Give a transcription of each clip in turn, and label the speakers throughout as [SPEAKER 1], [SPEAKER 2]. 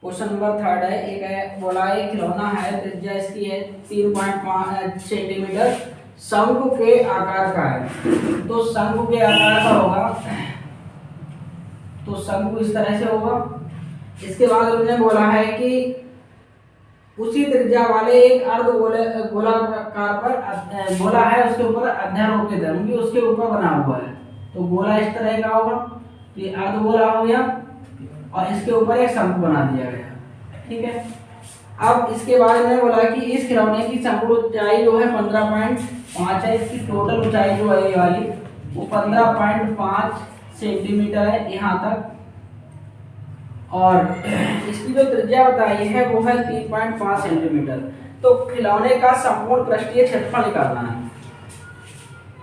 [SPEAKER 1] Question number third है। एक है बोला है खिलौना है, त्रिज्या इसकी है 3.5 सेंटीमीटर, शंकु के आकार का है। तो शंकु के आकार का होगा, तो शंकु इस तरह से होगा। इसके बाद उन्होंने बोला है कि उसी त्रिज्या वाले एक अर्ध गोलाकार पर गोला है, उसके ऊपर अध्यारोपित है, उनकी उसके ऊपर बना हुआ है। तो गोला इस तरह का होगा, तो ये अर्ध गोला हो गया और इसके ऊपर एक शंकु बना दिया गया। ठीक है। अब इसके बाद में बोला कि इस खिलौने की संपूर्ण ऊंचाई जो है 15.5 है। इसकी टोटल ऊंचाई जो है ये वाली वो 15.5 सेंटीमीटर है यहाँ तक, और इसकी जो त्रिज्या बताई है वो है 3.5 सेंटीमीटर। तो खिलौने का संपूर्ण पृष्ठीय क्षेत्रफल निकालना है।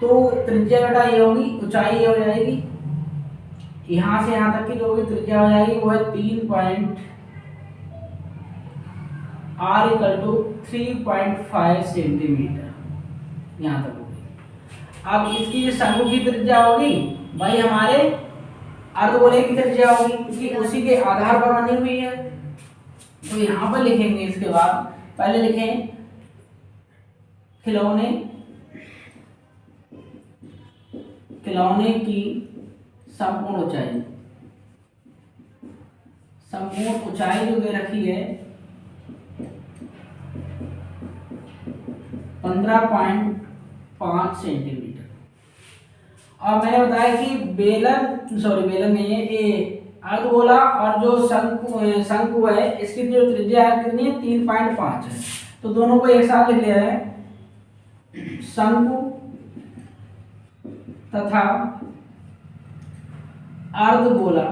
[SPEAKER 1] तो त्रिज्या बेटा ये होगी, ऊंचाई ये हो जाएगी, यहाँ से यहाँ तक की जो भी त्रिज्या हो जाएगी वो है 3.5 सेंटीमीटर यहाँ तक होगी। अब इसकी जो शंकु की त्रिज्या होगी भाई हमारे अर्धगोले की त्रिज्या होगी, क्योंकि उसी के आधार पर बनी हुई है। तो यहाँ पर लिखेंगे, इसके बाद पहले लिखें खिलौने की संपूर्ण ऊंचाई जो दे रखी है 15.5 सेंटीमीटर। और मैंने बताया कि बेलन नहीं है, ये अर्धगोला और जो शंकु है इसकी जो त्रिज्या है कितनी है 3.5 है। तो दोनों को एक साथ लिख लिया है, शंकु तथा अर्धगोले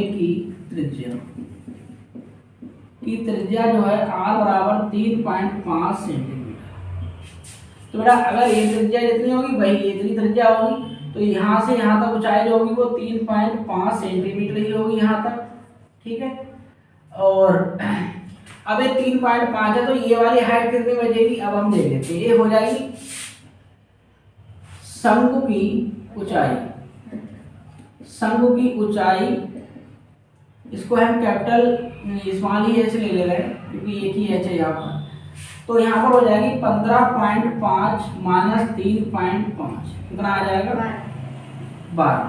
[SPEAKER 1] की त्रिज्या जो है r बराबर 3.5 सेंटीमीटर। तो बेटा अगर ये त्रिज्या जितनी होगी वही इतनी त्रिज्या होगी, तो यहाँ से यहाँ तक ऊंचाई जो होगी वो 3.5 सेंटीमीटर ही होगी यहाँ तक। ठीक है। और अब ये 3.5 है, तो ये वाली हाइट कितनी बचेगी अब हम देख लेते हैं। ये हो जाएगी शंकु की ऊंचाई, इसको हम कैपिटल स्मॉल ही ऐसे ले रहे हैं क्योंकि एक ही एच है यहाँ पर। तो यहाँ पर हो जाएगी 15.5 माइनस 3.5 कितना आ जाएगा 12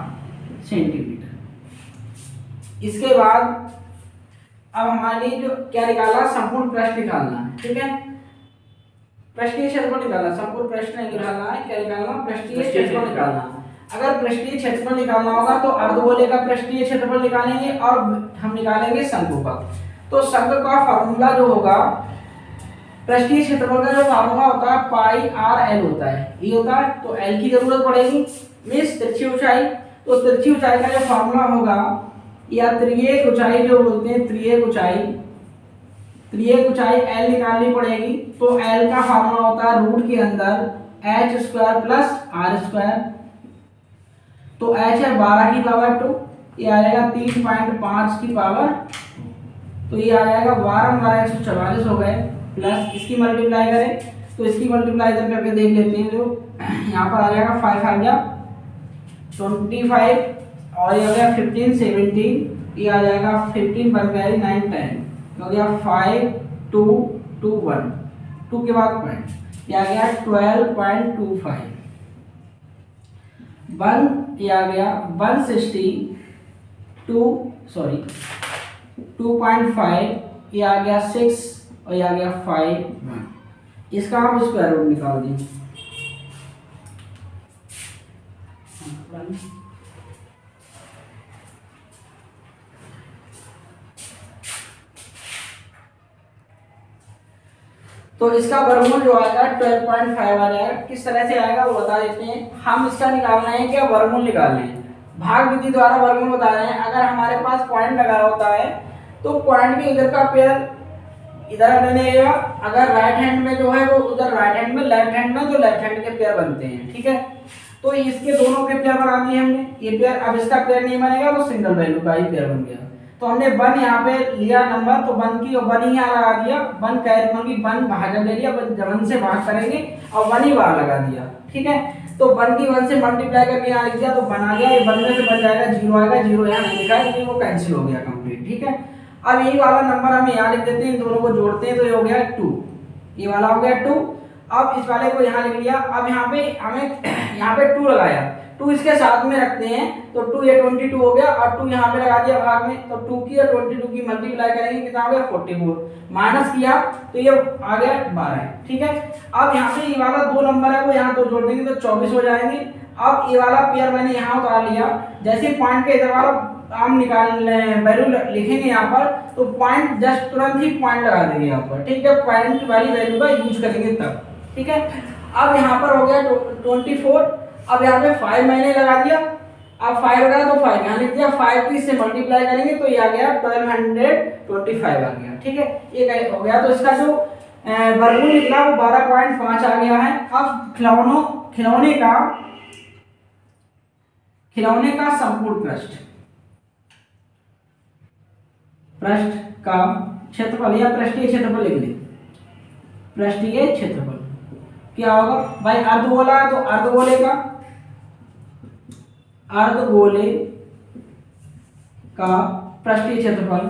[SPEAKER 1] सेंटीमीटर। इसके बाद अब हमारे लिए जो क्या निकालना, संपूर्ण पृष्ठ निकालना है। ठीक है, पृष्ठीय क्षेत्रफल निकालना, संपूर्ण पृष्ठ नहीं निकालना है, क्या निकालना, पृष्ठीय क्षेत्रफल निकालना। अगर पृष्ठीय क्षेत्रफल निकालना होगा तो अर्धगोले का पृष्ठीय क्षेत्रफल निकालेंगे और हम निकालेंगे शंकु का। तो शंकु का फार्मूला जो होगा, पृष्ठीय क्षेत्रफल का जो फार्मूला होता है पाई आर एल होता है, ये होता है। तो एल की जरूरत पड़ेगी, मींस तिरछी ऊंचाई। तो तिरछी ऊंचाई का जो फार्मूला होगा, या त्रियेक ऊंचाई जो बोलते हैं, त्रियेक ऊंचाई एल निकालनी पड़ेगी। तो एल का फार्मूला होता है रूट के अंदर H square plus R square. तो एच है 12 की पावर 2, ये आ जाएगा 3.5 की पावर, तो ये आ जाएगा 12 144 हो गए, प्लस इसकी मल्टीप्लाई करें तो इसकी मल्टीप्लाई करके देख लेते हैं। जो यहाँ पर आ जाएगा 5 5 जा 25 और ये हो गया 15 17, ये आ जाएगा 15 बन गया 9 10, हो गया 5 2 2 1, 2 के बाद पॉइंट, ये आ गया 12.25, 1 ये आ गया 2.5, ये आ गया 6 और ये आ गया 5 1। इसका आप स्क्वायर रूट निकाल दीजिए। तो इसका वर्गमूल जो आएगा 12.5 आ जाएगा। किस तरह से आएगा वो बता देते हैं। हम इसका निकालना है क्या, वर्गमूल निकालना है, भाग विधि द्वारा वर्गमूल बता रहे हैं। अगर हमारे पास पॉइंट लगा होता है तो पॉइंट के इधर का पेयर इधर बनेगा, अगर राइट हैंड में जो है वो उधर राइट हैंड में, लेफ्ट हैंड में तो लेफ्ट हैंड के पेयर बनते हैं। ठीक है, तो इसके दोनों के पेयर बना दिए हमने, ये पेयर। अब इसका पेयर नहीं बनेगा तो सिंगल वैल्यू का ही पेयर बन गया। तो हमने 1 यहाँ पे लिया नंबर, तो 1 की और 1 ही यहाँ लगा दिया, 1 कैरी मतलब कि 1 भाजक ले लिया, 1 से भाग करेंगे और 1 ही बाहर लगा दिया। ठीक है, तो 1 की 1 से मल्टीप्लाई करके यहाँ लिख दिया तो 1 आ गया, ये 1 में से बन जाएगा 0 आएगा, 0 यहाँ नहीं लिखा है, वो कैंसिल हो गया कंप्लीट। ठीक है, अब यही वाला नंबर हम यहाँ लिख देते हैं, इन दोनों को जोड़ते हैं तो ये हो गया 2, ये वाला हो गया 2। अब इस वाले को यहाँ लिख लिया, अब यहाँ पे हमें यहाँ पे 2 लगाया, 2 इसके साथ में रखते हैं तो 2 ये 22 हो गया और 2 यहाँ पे लगा दिया भाग में, तो 2 की और 22 की मल्टीप्लाई करेंगे कितना हो गया 44, माइनस किया तो ये आ गया 12। ठीक है, अब यहाँ पे ये वाला 2 नंबर है वो यहाँ 2 जोड़ देंगे तो 24 हो जाएंगे। अब ये वाला पेयर मैंने यहाँ उतार लिया, जैसे पॉइंट के इधर वाला हम निकाल वैल्यू लिखेंगे यहाँ पर तो पॉइंट जस्ट तुरंत ही पॉइंट लगा देंगे यहाँ पर। ठीक है, पॉइंट वाली वैल्यू का यूज करेंगे तब। ठीक है, अब यहाँ पर हो गया 24, अब यहाँ पे 5 मैंने लगा दिया, अब 5 लगा तो 5 यहाँ लिख दिया, 5 की इससे मल्टीप्लाई करेंगे तो ये आ गया 1225 आ गया। ठीक है, ये हो गया, तो इसका जो वर्गमूल निकला वो 12.5 आ गया है। अब खिलौने का संपूर्ण पृष्ठ का क्षेत्रफल या पृष्ठीय क्षेत्रफल लिख लें। पृष्ठीय क्षेत्रफल क्या होगा भाई, अर्धगोला है तो अर्धगोले का पृष्ठीय क्षेत्रफल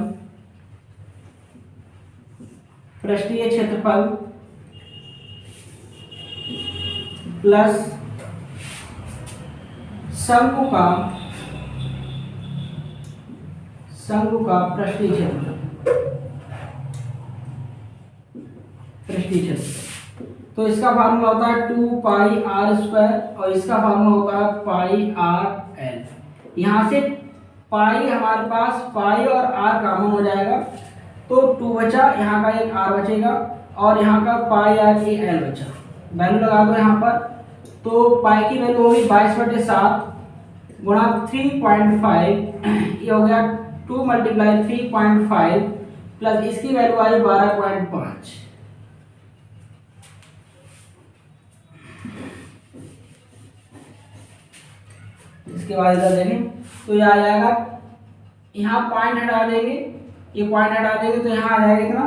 [SPEAKER 1] प्लस शंकु का पृष्ठीय क्षेत्रफल। तो इसका फार्मूला होता है 2πr² और इसका फार्मूला होता है πrl। यहाँ से पाई हमारे पास पाई और r कॉमन हो जाएगा तो 2 बचा, यहाँ का एक r बचेगा और यहाँ का पाई r l बचा। वैल्यू लगा दो यहाँ पर, तो पाई की वैल्यू होगी 22/7 गुणा 3.5, ये हो गया 2 × 3.5 प्लस इसकी वैल्यू आई 12.5। इसके बाद इधर देखें तो ये आ जाएगा, यहाँ पॉइंट हटा देंगे, ये पॉइंट हटा देंगे तो यहाँ आ जाएगा कितना,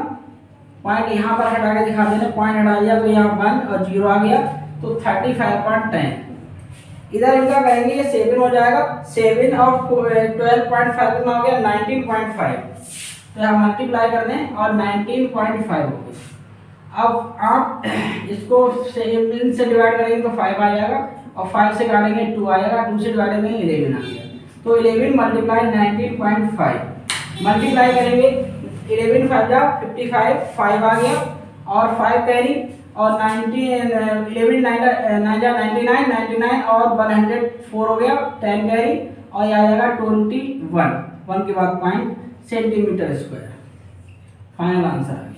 [SPEAKER 1] पॉइंट यहाँ पर हटा के दिखा देना, पॉइंट हटा दिया तो यहाँ 1 और 0 आ गया तो 35.10। इधर इनका करेंगे ये 7 हो जाएगा, 7 और 12.5 कितना हो गया 19.5, तो यहाँ मल्टीप्लाई कर दें और 19.5 हो गया। अब आप इसको 7 से डिवाइड करेंगे तो 5 आ जाएगा और 5 से काटेंगे 2 आएगा, 2 से डिवाइड करेंगे 11 आ गया, तो 11 × 19.5 मल्टीप्लाई करेंगे 11 5 जा 55, 5 आ गया और 5 कैरी और 11 9 जा 99 और 104 हो गया, 10 कैरी और ये आ जाएगा 21, 1 के बाद point centimetre square. Final answer आ गया।